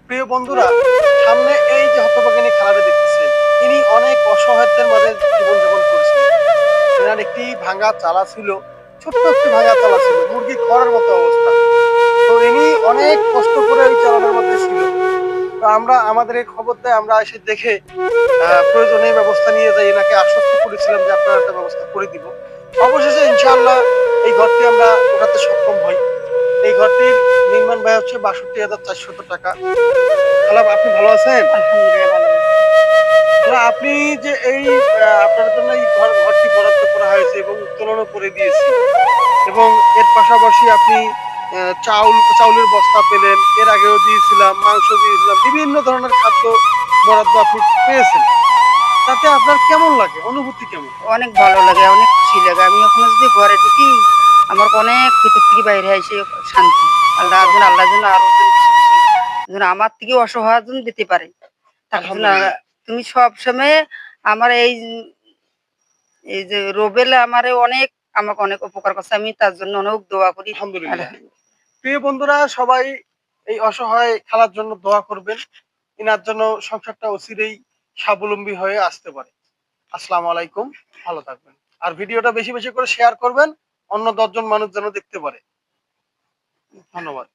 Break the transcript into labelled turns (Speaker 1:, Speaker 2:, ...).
Speaker 1: প্রিয় বন্ধুরা, সামনে এই যে হতভাগিনী খেলাটা দেখতেছেন, ইনি অনেক অসহায়ত্বের মাঝে জীবনযাপন করছিলেন। এনার একটি ভাঙা চালা ছিল, ছোট্ট একটি ভাঙা চালা ছিল, মুরগি খড়ের মতো অবস্থা। তো ইনি অনেক কষ্ট করে ওই চালাটার মধ্যে ছিল। তো আমরা আমাদের এই খবর দেয়, আমরা এসে দেখে প্রয়োজনীয় ব্যবস্থা নিয়ে যাই। এনাকে আশ্বস্ত করেছিলাম যে আপনারা একটা ব্যবস্থা করে দিব। অবশেষে ইনশাআল্লাহ এই ঘরটি আমরা ওঠাতে সক্ষম হই। এই ঘরটির নির্মাণ ব্যয় হচ্ছে ৬২,৪০০ টাকা। খালা, আপনি ভালো আছেন?
Speaker 2: আলহামদুলিল্লাহ ভালো আছি।
Speaker 1: খালা, আপনি যে এই আপনার জন্য এই ঘরটি বরাদ্দ করা হয়েছে এবং উত্তোলনও করে দিয়েছি, এবং এর পাশাপাশি আপনি চাউলের বস্তা পেলেন, এর আগেও দিয়েছিলাম, মাংস দিয়েছিলাম, বিভিন্ন ধরনের খাদ্য বরাদ্দ আপনি পেয়েছেন। তাতে আপনার কেমন লাগে, অনুভূতি কেমন?
Speaker 2: অনেক ভালো লাগে, অনেক খুশি লাগে। আমি এখনো যদি ঘরে ঢুকি, আমার অনেক ভিতর থেকে বাইরে এসে শান্তি।
Speaker 1: আচ্ছা, আচ্ছা।
Speaker 2: আল্লাহ যেন আরো যেন বেশি বেশি যেন আমার থেকে অসহায় জন দিতে পারে। তাকে যেন
Speaker 1: আলহামদুলিল্লাহ।
Speaker 2: তুমি সব সময় আমার এই যে রোবেল আমারে অনেক আমাকে অনেক উপকার করছে। আমি তার জন্য অনেক দোয়া করি।
Speaker 1: আলহামদুলিল্লাহ। প্রিয় বন্ধুরা, সবাই এই অসহায় খালার জন্য দোয়া করবেন। ইনার জন্য সংসারটা অচিরেই স্বাবলম্বী হয়ে আসতে পারে। আসসালামু আলাইকুম। ভালো থাকবেন। আর ভিডিওটা বেশি বেশি করে শেয়ার করবেন, অন্য ১০ জন মানুষ যেন দেখতে পারে। ধন্যবাদ।